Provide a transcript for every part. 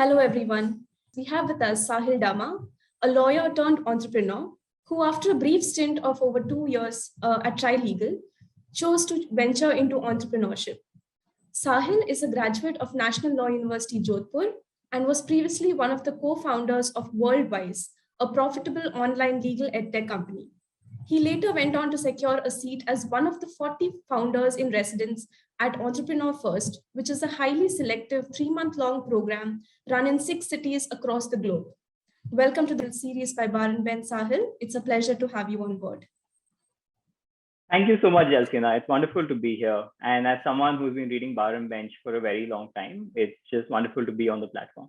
Hello, everyone. We have with us Saahil Dama, a lawyer turned entrepreneur who, after a brief stint of over 2 years at Trilegal, chose to venture into entrepreneurship. Sahil is a graduate of National Law University, Jodhpur, and was previously one of the co founders of WorldWise, a profitable online legal edtech company. He later went on to secure a seat as one of the 40 founders in residence at Entrepreneur First, which is a highly selective 3 month long program run in 6 cities across the globe. Welcome to the series by Baran Ben Sahil. It's a pleasure to have you on board. Thank you so much, Jelsyna. It's wonderful to be here. And as someone who's been reading Bar and Bench for a very long time, it's just wonderful to be on the platform.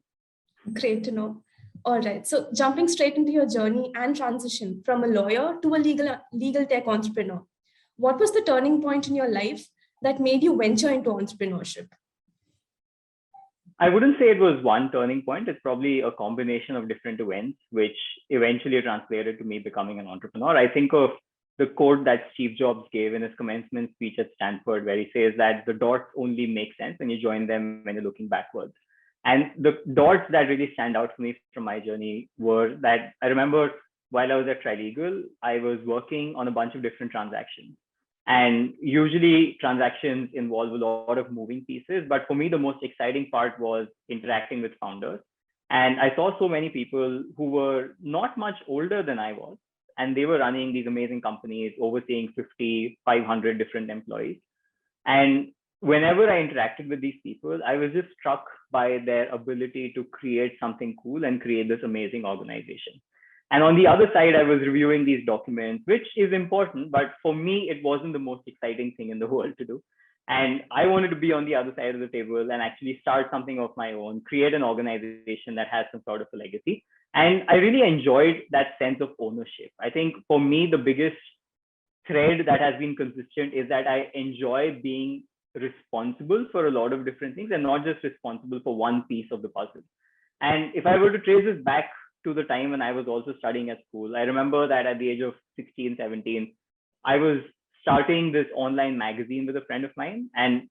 Great to know. All right. So jumping straight into your journey and transition from a lawyer to a legal tech entrepreneur, what was the turning point in your life that made you venture into entrepreneurship? I wouldn't say it was one turning point. It's probably a combination of different events, which eventually translated to me becoming an entrepreneur. I think of the quote that Steve Jobs gave in his commencement speech at Stanford, where he says that the dots only make sense when you join them when you're looking backwards. And the dots that really stand out for me from my journey were that I remember while I was at Trilegal, I was working on a bunch of different transactions. And usually transactions involve a lot of moving pieces. But for me, the most exciting part was interacting with founders. And I saw so many people who were not much older than I was, and they were running these amazing companies, overseeing 50, 500 different employees. And whenever I interacted with these people, I was just struck by their ability to create something cool and create this amazing organization. And on the other side, I was reviewing these documents, which is important, but for me, it wasn't the most exciting thing in the world to do. And I wanted to be on the other side of the table and actually start something of my own, create an organization that has some sort of a legacy. And I really enjoyed that sense of ownership. I think for me, the biggest thread that has been consistent is that I enjoy being responsible for a lot of different things and not just responsible for one piece of the puzzle. And if I were to trace this back to the time when I was also studying at school, I remember that at the age of 16, 17, I was starting this online magazine with a friend of mine. And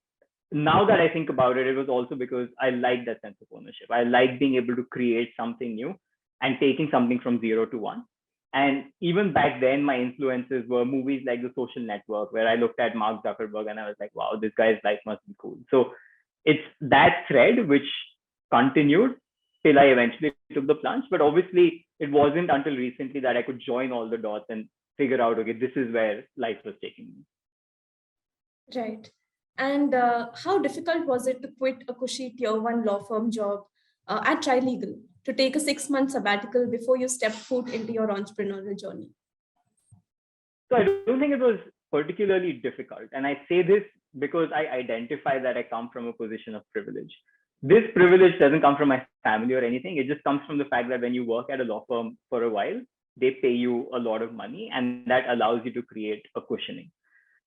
now that I think about it, it was also because I like that sense of ownership. I like being able to create something new and taking something from 0 to 1. And even back then, my influences were movies like The Social Network, where I looked at Mark Zuckerberg and I was like, wow, this guy's life must be cool. So it's that thread which continued till I eventually took the plunge. But obviously, it wasn't until recently that I could join all the dots and figure out, okay, this is where life was taking me. Right. And how difficult was it to quit a cushy tier 1 law firm job at Trilegal to take a 6 month sabbatical before you stepped foot into your entrepreneurial journey? So I don't think it was particularly difficult. And I say this because I identify that I come from a position of privilege. This privilege doesn't come from my family or anything. It just comes from the fact that when you work at a law firm for a while, they pay you a lot of money, and that allows you to create a cushioning.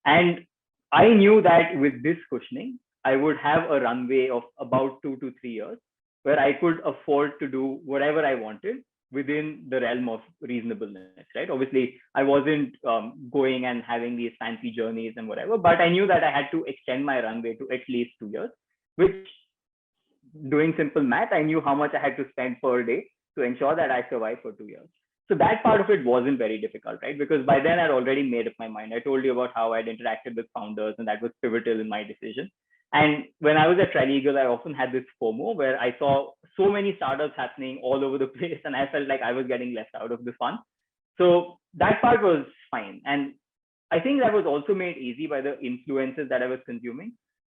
And I knew that with this cushioning, I would have a runway of about 2 to 3 years where I could afford to do whatever I wanted within the realm of reasonableness, right? Obviously, I wasn't going and having these fancy journeys and whatever, but I knew that I had to extend my runway to at least 2 years, which, doing simple math, I knew how much I had to spend per day to ensure that I survive for 2 years. So that part of it wasn't very difficult, right? Because by then I'd already made up my mind. I told you about how I'd interacted with founders, and that was pivotal in my decision. And when I was at Trilegal, I often had this FOMO where I saw so many startups happening all over the place, and I felt like I was getting left out of the fun. So that part was fine. And I think that was also made easy by the influences that I was consuming.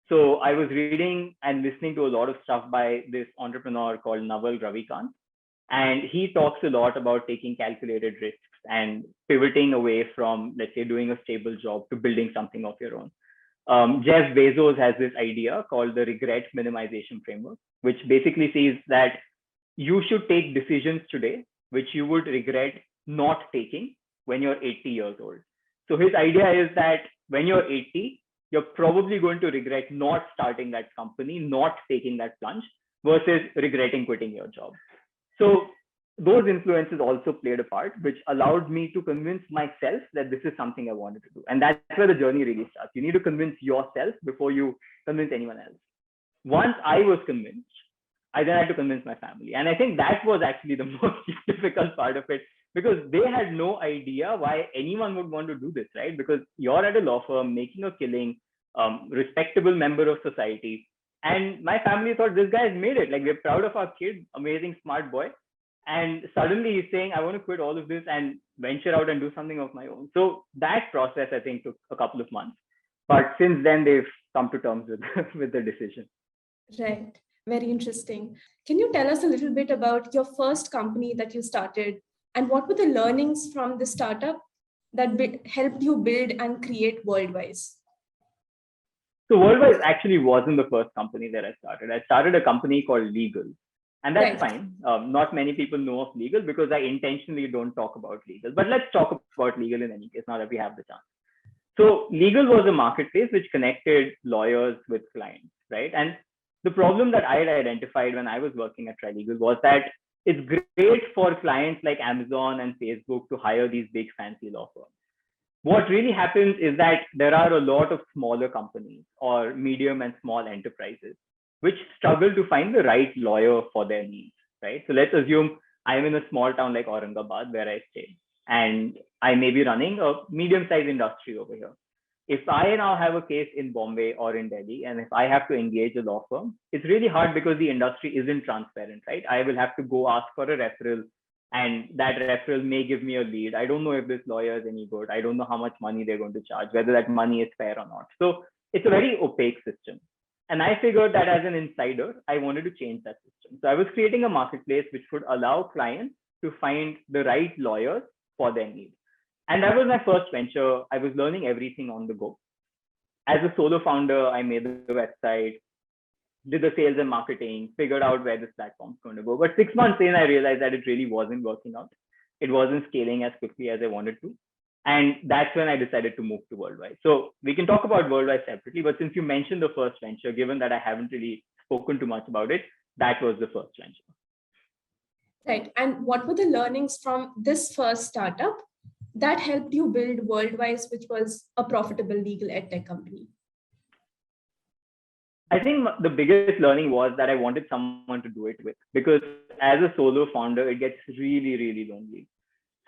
So I was reading and listening to a lot of stuff by this entrepreneur called Naval Ravikant. And he talks a lot about taking calculated risks and pivoting away from, let's say, doing a stable job to building something of your own. Jeff Bezos has this idea called the regret minimization framework, which basically says that you should take decisions today, which you would regret not taking when you're 80 years old. So his idea is that when you're 80, you're probably going to regret not starting that company, not taking that plunge, versus regretting quitting your job. So those influences also played a part, which allowed me to convince myself that this is something I wanted to do. And that's where the journey really starts. You need to convince yourself before you convince anyone else. Once I was convinced, I then had to convince my family. And I think that was actually the most difficult part of it, because they had no idea why anyone would want to do this, right? Because you're at a law firm making a killing, respectable member of society. And my family thought, this guy has made it. Like, we're proud of our kid, amazing, smart boy. And suddenly he's saying, I want to quit all of this and venture out and do something of my own. So that process, I think, took a couple of months. But since then, they've come to terms with, with the decision. Right. Very interesting. Can you tell us a little bit about your first company that you started, and what were the learnings from the startup that helped you build and create WorldWise? So WorldWise actually wasn't the first company that I started. I started a company called Legal. And that's Right. fine. Not many people know of Legal because I intentionally don't talk about Legal. But let's talk about Legal in any case, now that we have the chance. So Legal was a marketplace which connected lawyers with clients, right? And the problem that I had identified when I was working at Trilegal was that it's great for clients like Amazon and Facebook to hire these big fancy law firms. What really happens is that there are a lot of smaller companies or medium and small enterprises which struggle to find the right lawyer for their needs, right? So let's assume I'm in a small town like Aurangabad where I stay, and I may be running a medium-sized industry over here. If I now have a case in Bombay or in Delhi, and if I have to engage a law firm, it's really hard because the industry isn't transparent, right? I will have to go ask for a referral, and that referral may give me a lead. I don't know if this lawyer is any good. I don't know how much money they're going to charge, whether that money is fair or not. So it's a very opaque system. And I figured that as an insider, I wanted to change that system. So I was creating a marketplace which would allow clients to find the right lawyers for their needs. And that was my first venture. I was learning everything on the go. As a solo founder, I made the website, did the sales and marketing, figured out where this platform's going to go. But 6 months in, I realized that it really wasn't working out. It wasn't scaling as quickly as I wanted to. And that's when I decided to move to WorldWise. So we can talk about WorldWise separately, but since you mentioned the first venture, given that I haven't really spoken too much about it, that was the first venture. Right. And what were the learnings from this first startup that helped you build WorldWise, which was a profitable legal edtech company? I think the biggest learning was that I wanted someone to do it with, because as a solo founder, it gets really, really lonely.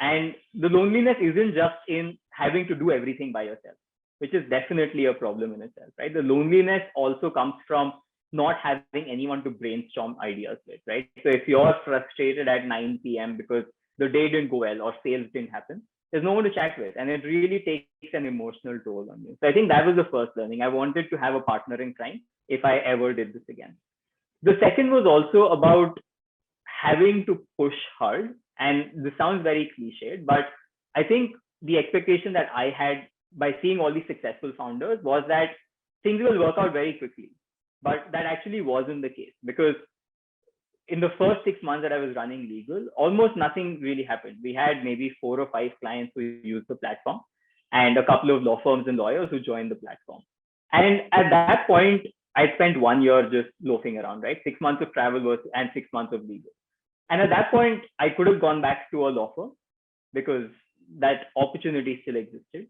And the loneliness isn't just in having to do everything by yourself, which is definitely a problem in itself, right? The loneliness also comes from not having anyone to brainstorm ideas with, right? So if you're frustrated at 9 p.m. because the day didn't go well or sales didn't happen, there's no one to chat with. And it really takes an emotional toll on you. So I think that was the first learning. I wanted to have a partner in crime if I ever did this again. The second was also about having to push hard. And this sounds very cliched, but I think the expectation that I had by seeing all these successful founders was that things will work out very quickly. But that actually wasn't the case, because in the first 6 months that I was running Legal, almost nothing really happened. We had maybe 4 or 5 clients who used the platform and a couple of law firms and lawyers who joined the platform. And at that point, I spent 1 year just loafing around, right? 6 months of travel and 6 months of Legal. And at that point, I could have gone back to a law firm because that opportunity still existed,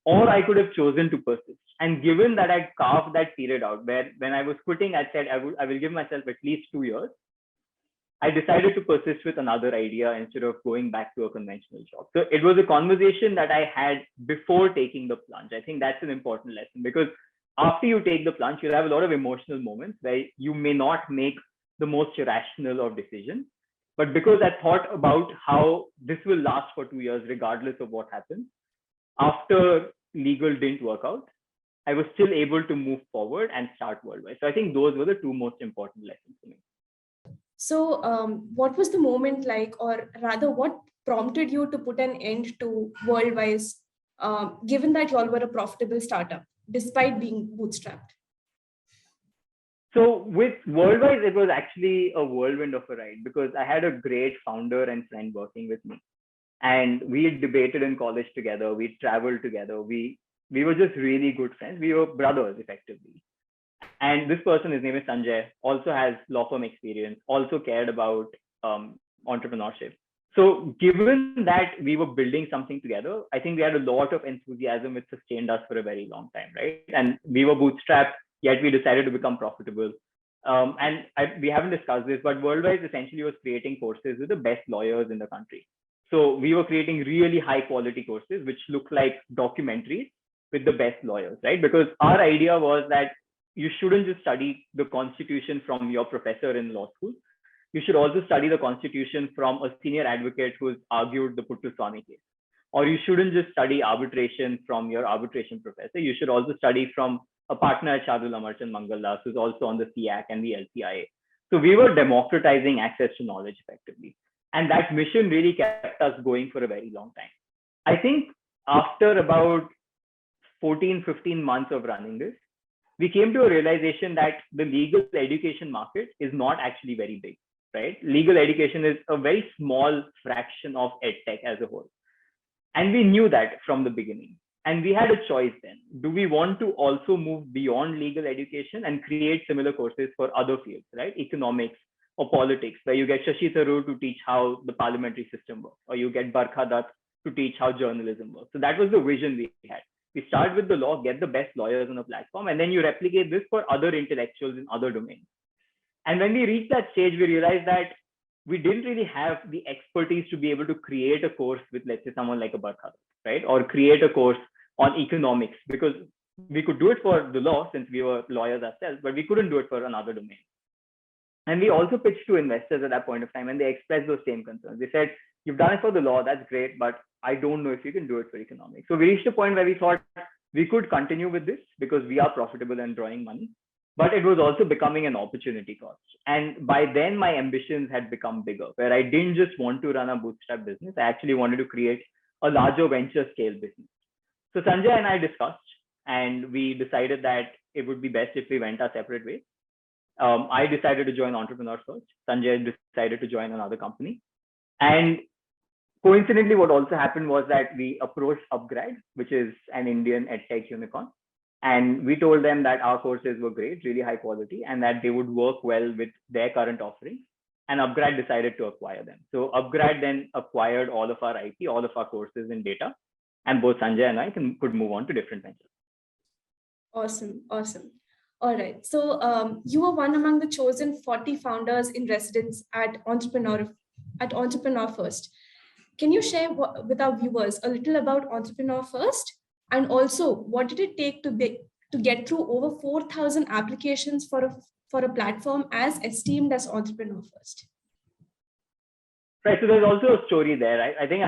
or I could have chosen to persist. And given that I'd carved that period out, where when I was quitting, I said I will give myself at least 2 years, I decided to persist with another idea instead of going back to a conventional job. So it was a conversation that I had before taking the plunge. I think that's an important lesson, because after you take the plunge, you'll have a lot of emotional moments where you may not make the most rational of decisions. But because I thought about how this will last for 2 years, regardless of what happens, after Legal didn't work out, I was still able to move forward and start WorldWise. So I think those were the 2 most important lessons for me. So what was the moment like, or rather what prompted you to put an end to WorldWise, given that you all were a profitable startup, despite being bootstrapped? So with WorldWise, it was actually a whirlwind of a ride, because I had a great founder and friend working with me. And we debated in college together. We traveled together. We were just really good friends. We were brothers, effectively. And this person, his name is Sanjay, also has law firm experience, also cared about entrepreneurship. So given that we were building something together, I think we had a lot of enthusiasm which sustained us for a very long time, right? And we were bootstrapped, yet we decided to become profitable. we haven't discussed this, but WorldWise essentially was creating courses with the best lawyers in the country. So we were creating really high quality courses, which look like documentaries with the best lawyers, right? Because our idea was that you shouldn't just study the Constitution from your professor in law school. You should also study the Constitution from a senior advocate who's argued the Puttaswamy case. Or you shouldn't just study arbitration from your arbitration professor. You should also study from a partner at Shardul Amarchand Mangaldas, who's also on the CIAC and the LCIA. So we were democratizing access to knowledge effectively. And that mission really kept us going for a very long time. I think after about 14, 15 months of running this, we came to a realization that the legal education market is not actually very big, right? Legal education is a very small fraction of edtech as a whole. And we knew that from the beginning. And we had a choice then. Do we want to also move beyond legal education and create similar courses for other fields, right? Economics or politics, where you get Shashi Tharoor to teach how the parliamentary system works, or you get Barkha Dutt to teach how journalism works. So that was the vision we had. We start with the law, get the best lawyers on a platform, and then you replicate this for other intellectuals in other domains. And when we reached that stage, we realized that we didn't really have the expertise to be able to create a course with, let's say, someone like a Barkha, right? Or create a course on economics, because we could do it for the law since we were lawyers ourselves, but we couldn't do it for another domain. And we also pitched to investors at that point of time, and they expressed those same concerns. They said, you've done it for the law, that's great, but I don't know if you can do it for economics. So we reached a point where we thought we could continue with this because we are profitable and drawing money, but it was also becoming an opportunity cost. And by then my ambitions had become bigger, where I didn't just want to run a bootstrap business. I actually wanted to create a larger venture scale business. So Sanjay and I discussed, and we decided that it would be best if we went our separate ways. I decided to join Entrepreneurs First. Sanjay decided to join another company. And coincidentally, what also happened was that we approached Upgrad, which is an Indian edtech unicorn. And we told them that our courses were great, really high quality, and that they would work well with their current offerings. And Upgrad decided to acquire them. So Upgrad then acquired all of our IP, all of our courses in data, and both Sanjay and I could move on to different ventures. Awesome, awesome. All right. So you were one among the chosen 40 founders in residence at Entrepreneur First. Can you share with our viewers a little about Entrepreneur First? And also, what did it take to get through over 4,000 applications for a platform as esteemed as Entrepreneur First? Right. So there's also a story there. I think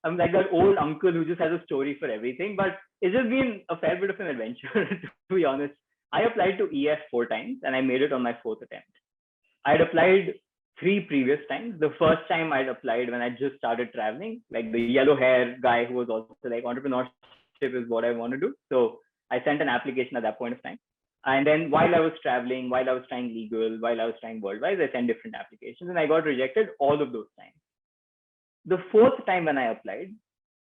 I'm like that old uncle who just has a story for everything, but it's just been a fair bit of an adventure, to be honest. I applied to EF 4 times and I made it on my 4th attempt. I had applied 3 previous times. The first time I'd applied when I just started traveling, like the yellow hair guy who was also like, entrepreneurship is what I want to do. So I sent an application at that point of time. And then while I was traveling, while I was trying legal, while I was trying WorldWise, I sent different applications and I got rejected all of those times. The 4th time when I applied,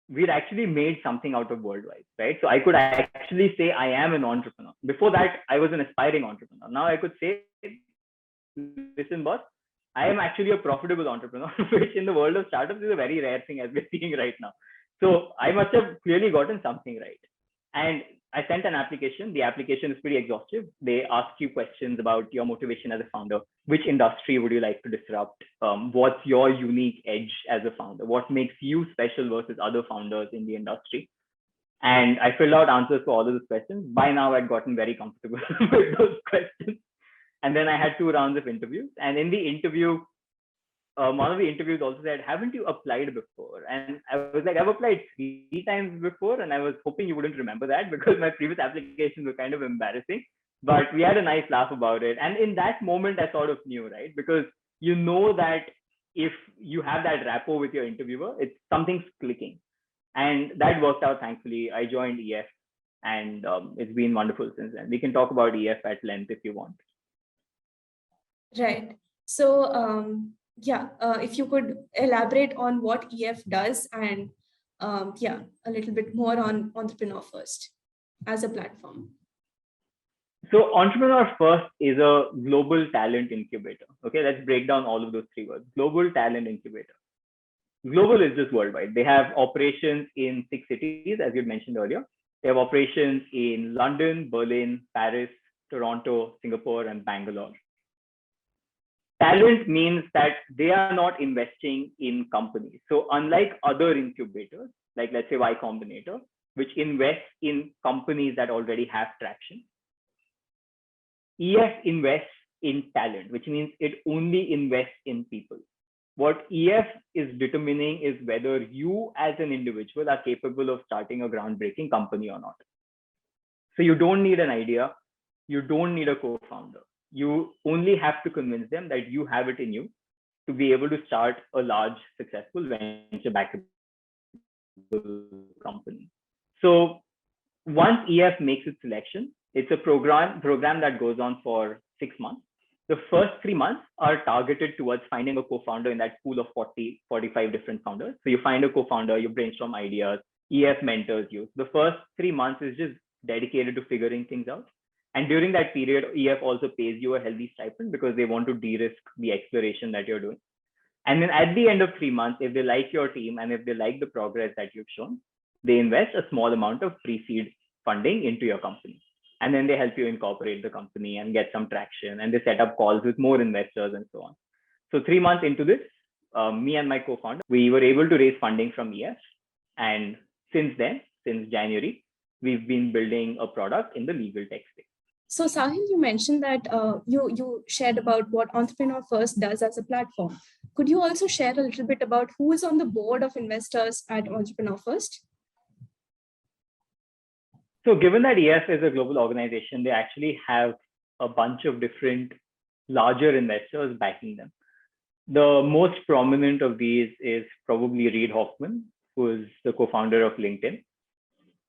we'd actually made something out of WorldWise, right? So I could actually say I am an entrepreneur. Before that, I was an aspiring entrepreneur. Now I could say, listen, boss, I am actually a profitable entrepreneur, which in the world of startups is a very rare thing as we're seeing right now. So I must have clearly gotten something right. And I sent an application. The application is pretty exhaustive. They ask you questions about your motivation as a founder. Which industry would you like to disrupt? What's your unique edge as a founder? What makes you special versus other founders in the industry? And I filled out answers for all of those questions. By now, I'd gotten very comfortable with those questions. And then I had 2 rounds of interviews. And in the interview, one of the interviews also said, haven't you applied before? And I was like, I've applied 3 times before. And I was hoping you wouldn't remember that because my previous applications were kind of embarrassing. But we had a nice laugh about it. And in that moment, I sort of knew, right? Because you know that if you have that rapport with your interviewer, it's something's clicking. And that worked out, thankfully. I joined EF and it's been wonderful since then. We can talk about EF at length if you want. Right. So, if you could elaborate on what EF does and a little bit more on Entrepreneur First as a platform. So Entrepreneur First is a global talent incubator. Okay, let's break down all of those 3 words. Global talent incubator. Global is just worldwide. They have operations in 6 cities, as you mentioned earlier. They have operations in London, Berlin, Paris, Toronto, Singapore, and Bangalore. Talent means that they are not investing in companies. So unlike other incubators, like let's say Y Combinator, which invests in companies that already have traction, EF invests in talent, which means it only invests in people. What EF is determining is whether you as an individual are capable of starting a groundbreaking company or not. So you don't need an idea. You don't need a co-founder. You only have to convince them that you have it in you to be able to start a large, successful venture-backed company. So once EF makes its selection, it's a program that goes on for 6 months. The first 3 months are targeted towards finding a co-founder in that pool of 40, 45 different founders. So you find a co-founder, you brainstorm ideas, EF mentors you. The first 3 months is just dedicated to figuring things out. And during that period, EF also pays you a healthy stipend because they want to de-risk the exploration that you're doing. And then at the end of 3 months, if they like your team and if they like the progress that you've shown, they invest a small amount of pre-seed funding into your company. And then they help you incorporate the company and get some traction. And they set up calls with more investors and so on. So 3 months into this, me and my co-founder, we were able to raise funding from EF. And since then, since January, we've been building a product in the legal tech space. So Sahil, you mentioned that you shared about what Entrepreneur First does as a platform. Could you also share a little bit about who is on the board of investors at Entrepreneur First? So given that EF is a global organization, they actually have a bunch of different larger investors backing them. The most prominent of these is probably Reid Hoffman, who is the co-founder of LinkedIn.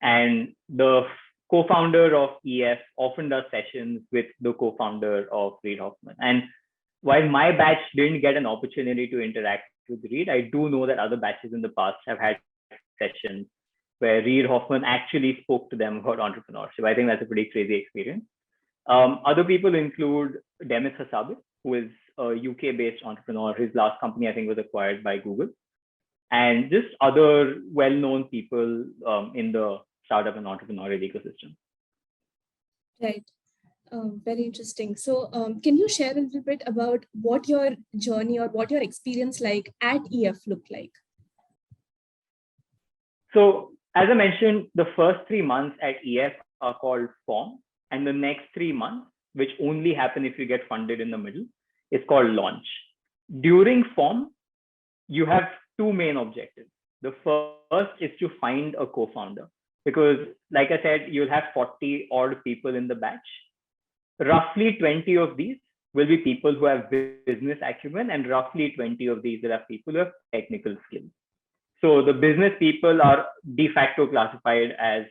And the co-founder of EF often does sessions with the co-founder of Reid Hoffman. And while my batch didn't get an opportunity to interact with Reid, I do know that other batches in the past have had sessions where Reid Hoffman actually spoke to them about entrepreneurship. I think that's a pretty crazy experience. Other people include Demis Hassabis, who is a UK-based entrepreneur. His last company, I think, was acquired by Google. And just other well-known people in the startup and entrepreneurial ecosystem. Right. Very interesting. So can you share a little bit about what your journey or what your experience like at EF looked like? So as I mentioned, the first 3 months at EF are called form. And the next 3 months, which only happen if you get funded in the middle, is called launch. During form, you have 2 main objectives. The first is to find a co-founder. Because like I said, you'll have 40 odd people in the batch. Roughly 20 of these will be people who have business acumen, and roughly 20 of these will have people who have technical skills. So the business people are de facto classified as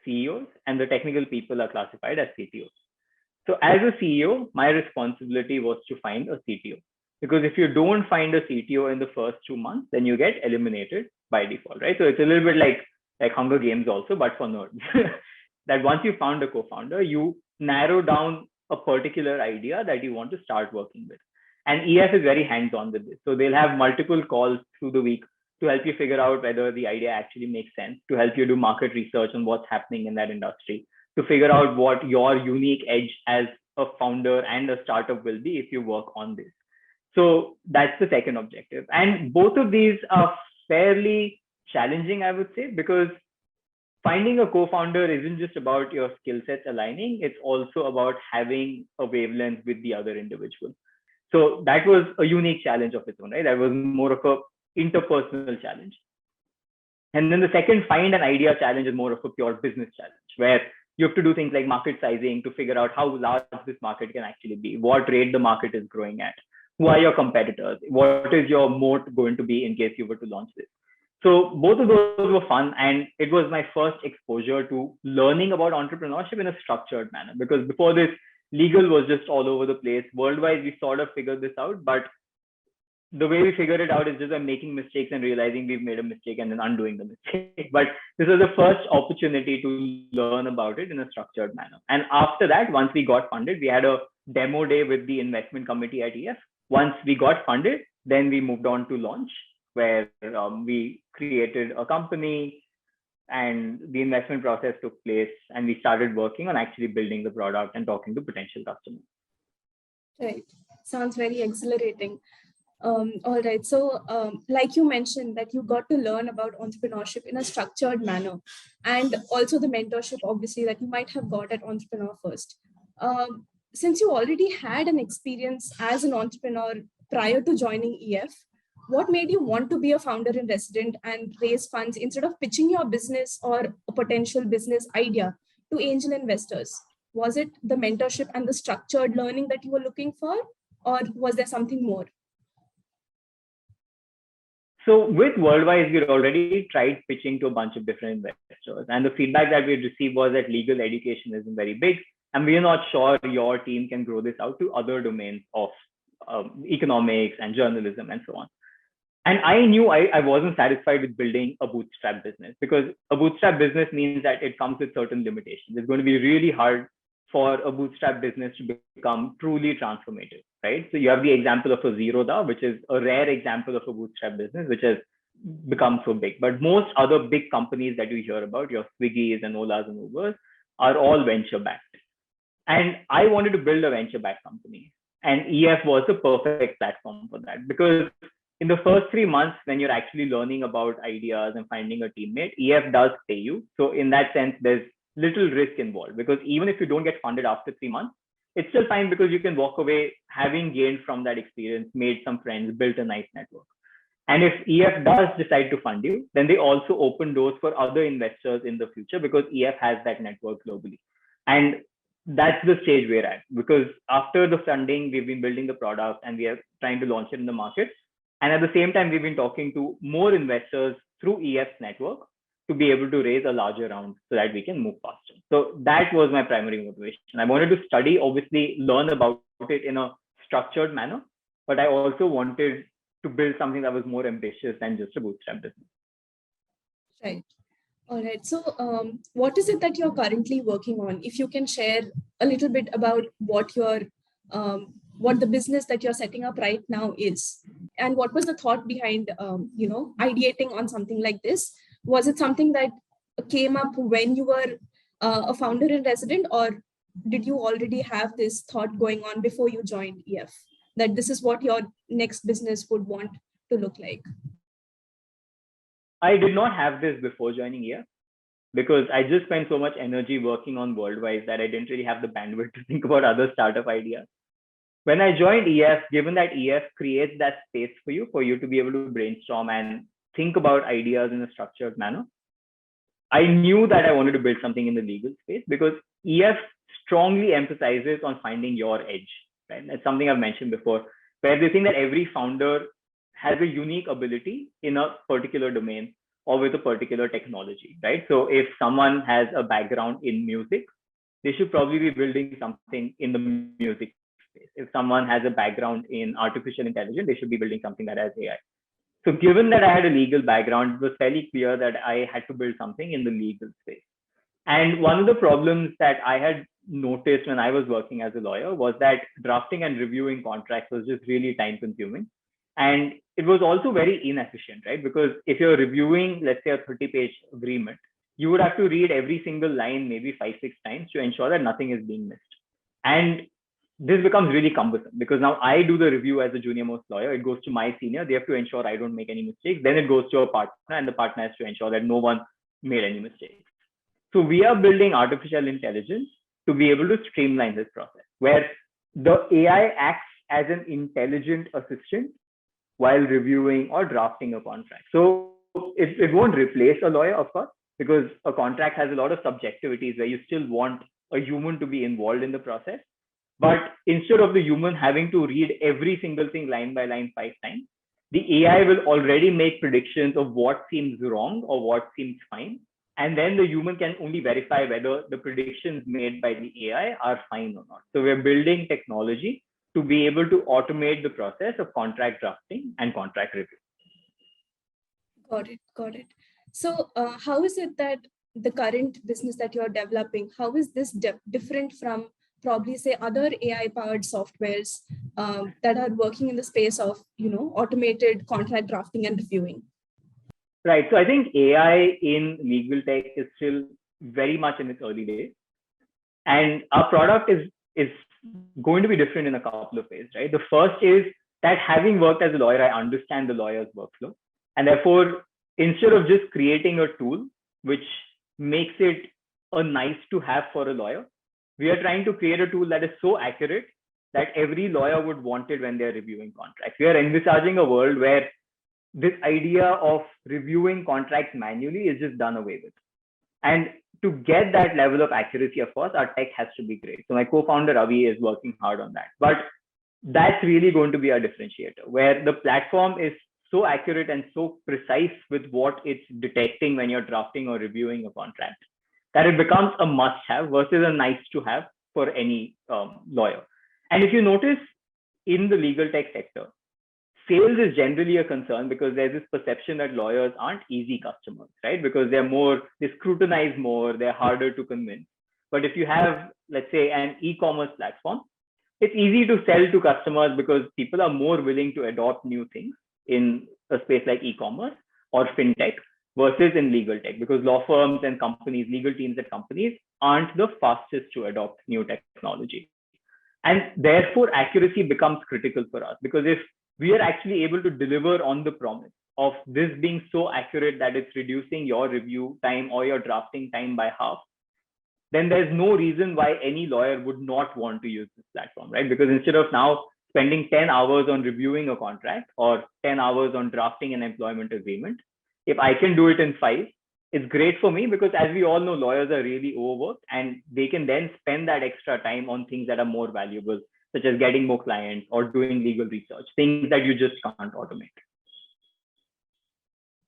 CEOs, and the technical people are classified as CTOs. So as a CEO, my responsibility was to find a CTO. Because if you don't find a CTO in the first 2 months, then you get eliminated by default, right? So it's a little bit like Hunger Games also, but for nerds. That once you found a co-founder, you narrow down a particular idea that you want to start working with. And EF is very hands-on with this. So they'll have multiple calls through the week to help you figure out whether the idea actually makes sense, to help you do market research on what's happening in that industry, to figure out what your unique edge as a founder and a startup will be if you work on this. So that's the second objective. And both of these are fairly challenging, I would say, because finding a co-founder isn't just about your skill sets aligning, it's also about having a wavelength with the other individual. So that was a unique challenge of its own, right? That was more of a interpersonal challenge. And then the second find an idea challenge is more of a pure business challenge, where you have to do things like market sizing to figure out how large this market can actually be, what rate the market is growing at, who are your competitors, what is your moat going to be in case you were to launch this. So both of those were fun, and it was my first exposure to learning about entrepreneurship in a structured manner, because before this, legal was just all over the place. WorldWise, we sort of figured this out, but the way we figured it out is just by making mistakes and realizing we've made a mistake and then undoing the mistake. But this was the first opportunity to learn about it in a structured manner. And after that, once we got funded, we had a demo day with the investment committee at EF. Once we got funded, then we moved on to launch, where we created a company, and the investment process took place, and we started working on actually building the product and talking to potential customers. Right. Sounds very exhilarating. All right. So, like you mentioned, that you got to learn about entrepreneurship in a structured manner, and also the mentorship, obviously, that you might have got at Entrepreneur First. Since you already had an experience as an entrepreneur prior to joining EF, what made you want to be a founder in resident and raise funds instead of pitching your business or a potential business idea to angel investors? Was it the mentorship and the structured learning that you were looking for, or was there something more? So with WorldWise, we'd already tried pitching to a bunch of different investors, and the feedback that we received was that legal education isn't very big, and we are not sure your team can grow this out to other domains of economics and journalism and so on. And I knew I wasn't satisfied with building a bootstrap business, because a bootstrap business means that it comes with certain limitations. It's going to be really hard for a bootstrap business to become truly transformative, right? So you have the example of a Zerodha, which is a rare example of a bootstrap business, which has become so big. But most other big companies that you hear about, your Swiggy's and Ola's and Uber's, are all venture backed. And I wanted to build a venture backed company. And EF was the perfect platform for that, because in the first 3 months, when you're actually learning about ideas and finding a teammate, EF does pay you. So in that sense, there's little risk involved, because even if you don't get funded after 3 months, it's still fine, because you can walk away having gained from that experience, made some friends, built a nice network. And if EF does decide to fund you, then they also open doors for other investors in the future, because EF has that network globally. And that's the stage we're at, because after the funding, we've been building the product and we are trying to launch it in the market. And at the same time, we've been talking to more investors through EF's network to be able to raise a larger round so that we can move faster. So that was my primary motivation. I wanted to study, obviously learn about it in a structured manner, but I also wanted to build something that was more ambitious than just a bootstrap business. Right. All right. So what is it that you're currently working on? If you can share a little bit about what the business that you're setting up right now is, and what was the thought behind, ideating on something like this? Was it something that came up when you were a founder in resident, or did you already have this thought going on before you joined EF, that this is what your next business would want to look like? I did not have this before joining EF, because I just spent so much energy working on WorldWise that I didn't really have the bandwidth to think about other startup ideas. When I joined EF, given that EF creates that space for you to be able to brainstorm and think about ideas in a structured manner, I knew that I wanted to build something in the legal space, because EF strongly emphasizes on finding your edge, right? That's something I've mentioned before, where they think that every founder has a unique ability in a particular domain or with a particular technology, right? So if someone has a background in music, they should probably be building something in the music space. If someone has a background in artificial intelligence, they should be building something that has AI. So given that I had a legal background, it was fairly clear that I had to build something in the legal space. And one of the problems that I had noticed when I was working as a lawyer was that drafting and reviewing contracts was just really time consuming. And it was also very inefficient, right? Because if you're reviewing, let's say, a 30-page agreement, you would have to read every single line maybe 5-6 times to ensure that nothing is being missed. And this becomes really cumbersome, because now I do the review as a junior most lawyer. It goes to my senior. They have to ensure I don't make any mistakes. Then it goes to a partner, and the partner has to ensure that no one made any mistakes. So we are building artificial intelligence to be able to streamline this process, where the AI acts as an intelligent assistant while reviewing or drafting a contract. So it won't replace a lawyer, of course, because a contract has a lot of subjectivities where you still want a human to be involved in the process. But instead of the human having to read every single thing line by line 5 times, the AI will already make predictions of what seems wrong or what seems fine. And then the human can only verify whether the predictions made by the AI are fine or not. So we're building technology to be able to automate the process of contract drafting and contract review. Got it. So how is it that the current business that you're developing, how is this different from probably say other AI-powered softwares that are working in the space of automated contract drafting and reviewing? Right. So I think AI in legal tech is still very much in its early days. And our product is going to be different in a couple of ways, right? The first is that having worked as a lawyer, I understand the lawyer's workflow. And therefore, instead of just creating a tool which makes it a nice to have for a lawyer, we are trying to create a tool that is so accurate that every lawyer would want it when they're reviewing contracts. We are envisaging a world where this idea of reviewing contracts manually is just done away with. And to get that level of accuracy, of course, our tech has to be great. So my co-founder Ravi is working hard on that. But that's really going to be our differentiator, where the platform is so accurate and so precise with what it's detecting when you're drafting or reviewing a contract that it becomes a must-have versus a nice-to-have for any lawyer. And if you notice in the legal tech sector, sales is generally a concern because there's this perception that lawyers aren't easy customers, right? Because they scrutinize more, they're harder to convince. But if you have, let's say, an e-commerce platform, it's easy to sell to customers because people are more willing to adopt new things in a space like e-commerce or fintech versus in legal tech, because law firms and companies, legal teams at companies aren't the fastest to adopt new technology. And therefore, accuracy becomes critical for us, because if we are actually able to deliver on the promise of this being so accurate that it's reducing your review time or your drafting time by half, then there's no reason why any lawyer would not want to use this platform, right? Because instead of now spending 10 hours on reviewing a contract or 10 hours on drafting an employment agreement, if I can do it in 5, it's great for me, because as we all know, lawyers are really overworked and they can then spend that extra time on things that are more valuable, such as getting more clients or doing legal research, things that you just can't automate.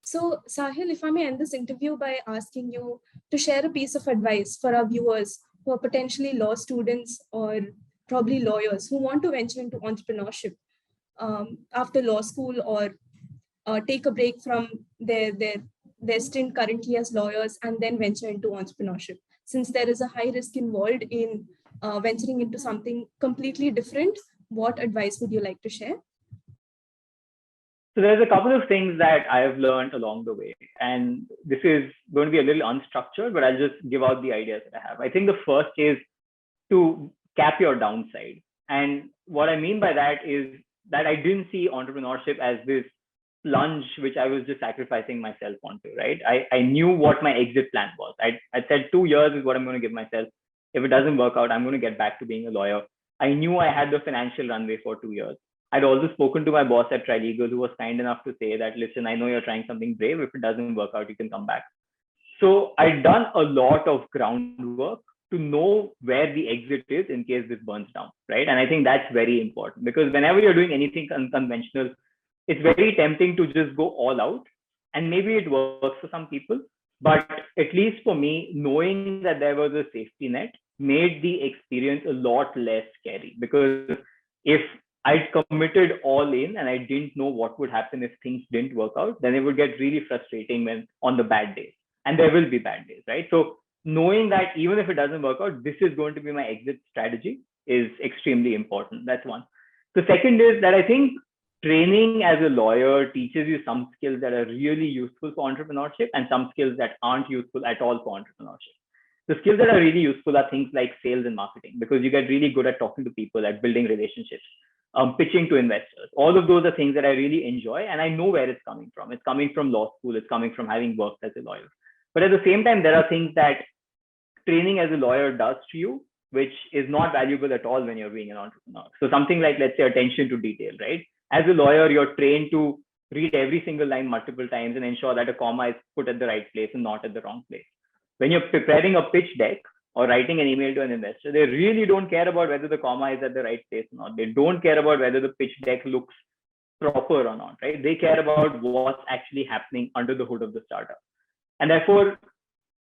So, Saahil, if I may end this interview by asking you to share a piece of advice for our viewers who are potentially law students or probably lawyers who want to venture into entrepreneurship after law school, or take a break from their stint currently as lawyers and then venture into entrepreneurship, since there is a high risk involved in venturing into something completely different. What advice would you like to share? So there's a couple of things that I have learned along the way, and this is going to be a little unstructured, but I'll just give out the ideas that I have. I think the first is to cap your downside. And what I mean by that is that I didn't see entrepreneurship as this plunge which I was just sacrificing myself onto, right? I knew what my exit plan was. I said 2 years is what I'm going to give myself. If it doesn't work out, I'm going to get back to being a lawyer. I knew I had the financial runway for 2 years. I'd also spoken to my boss at Trilegal, who was kind enough to say that, listen, I know you're trying something brave. If it doesn't work out, you can come back. So I'd done a lot of groundwork to know where the exit is in case this burns down, right? And I think that's very important, because whenever you're doing anything unconventional, it's very tempting to just go all out. And maybe it works for some people, but at least for me, knowing that there was a safety net made the experience a lot less scary. Because if I'd committed all in and I didn't know what would happen if things didn't work out, then it would get really frustrating when on the bad days. And there will be bad days, right? So knowing that even if it doesn't work out, this is going to be my exit strategy is extremely important. That's one. The second is that I think training as a lawyer teaches you some skills that are really useful for entrepreneurship and some skills that aren't useful at all for entrepreneurship. The skills that are really useful are things like sales and marketing, because you get really good at talking to people, at building relationships, pitching to investors. All of those are things that I really enjoy, and I know where it's coming from. It's coming from law school. It's coming from having worked as a lawyer. But at the same time, there are things that training as a lawyer does to you, which is not valuable at all when you're being an entrepreneur. So something like, let's say, attention to detail, right? As a lawyer, you're trained to read every single line multiple times and ensure that a comma is put at the right place and not at the wrong place. When you're preparing a pitch deck or writing an email to an investor, they really don't care about whether the comma is at the right place or not. They don't care about whether the pitch deck looks proper or not, right? They care about what's actually happening under the hood of the startup. And therefore,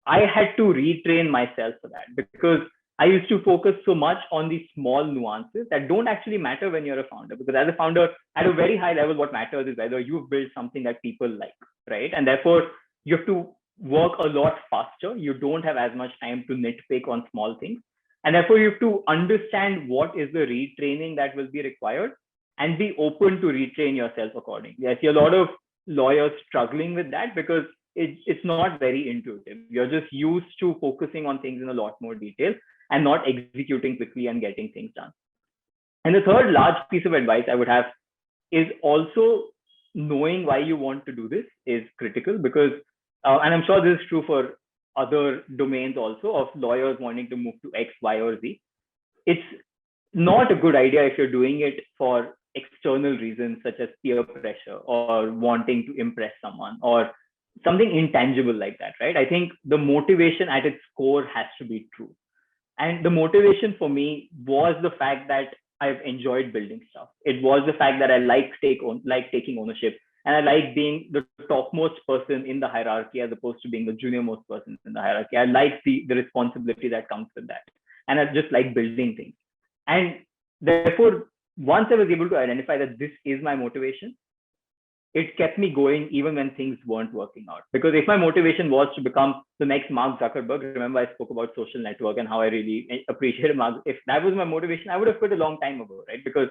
I had to retrain myself for that, because I used to focus so much on these small nuances that don't actually matter when you're a founder. Because as a founder, at a very high level, what matters is whether you've built something that people like, right? And therefore, you have to work a lot faster. You don't have as much time to nitpick on small things. And therefore, you have to understand what is the retraining that will be required and be open to retrain yourself accordingly. I see a lot of lawyers struggling with that because it's not very intuitive. You're just used to focusing on things in a lot more detail and not executing quickly and getting things done. And the third large piece of advice I would have is also knowing why you want to do this is critical because, and I'm sure this is true for other domains also of lawyers wanting to move to X, Y, or Z. It's not a good idea if you're doing it for external reasons such as peer pressure or wanting to impress someone or something intangible like that, right? I think the motivation at its core has to be true. And the motivation for me was the fact that I've enjoyed building stuff. It was the fact that I like taking ownership, and I like being the topmost person in the hierarchy as opposed to being the junior most person in the hierarchy. I like the responsibility that comes with that, and I just like building things. And therefore, once I was able to identify that this is my motivation, it kept me going even when things weren't working out. Because if my motivation was to become the next Mark Zuckerberg, remember I spoke about social network and how I really appreciated Mark. If that was my motivation, I would have quit a long time ago, right? Because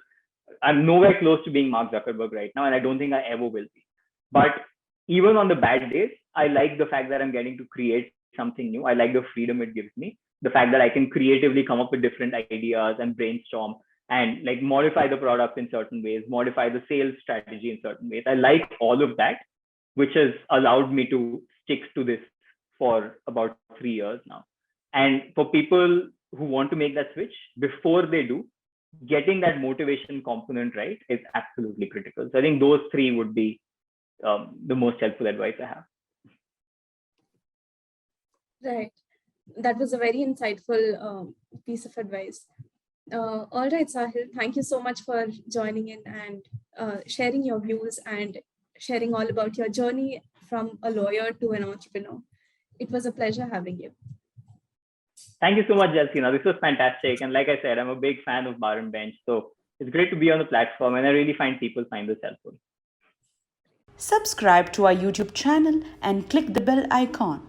I'm nowhere close to being Mark Zuckerberg right now, and I don't think I ever will be. But even on the bad days, I like the fact that I'm getting to create something new. I like the freedom it gives me, the fact that I can creatively come up with different ideas and brainstorm and like modify the product in certain ways, modify the sales strategy in certain ways. I like all of that, which has allowed me to stick to this for about 3 years now. And for people who want to make that switch, before they do, getting that motivation component right is absolutely critical. So I think those three would be the most helpful advice I have. Right. That was a very insightful piece of advice. All right, Saahil, thank you so much for joining in and sharing your views and sharing all about your journey from a lawyer to an entrepreneur. It was a pleasure having you. Thank you so much, Jelsyna. This was fantastic. And like I said, I'm a big fan of Bar and Bench. So it's great to be on the platform, and I really find people find this helpful. Subscribe to our YouTube channel and click the bell icon.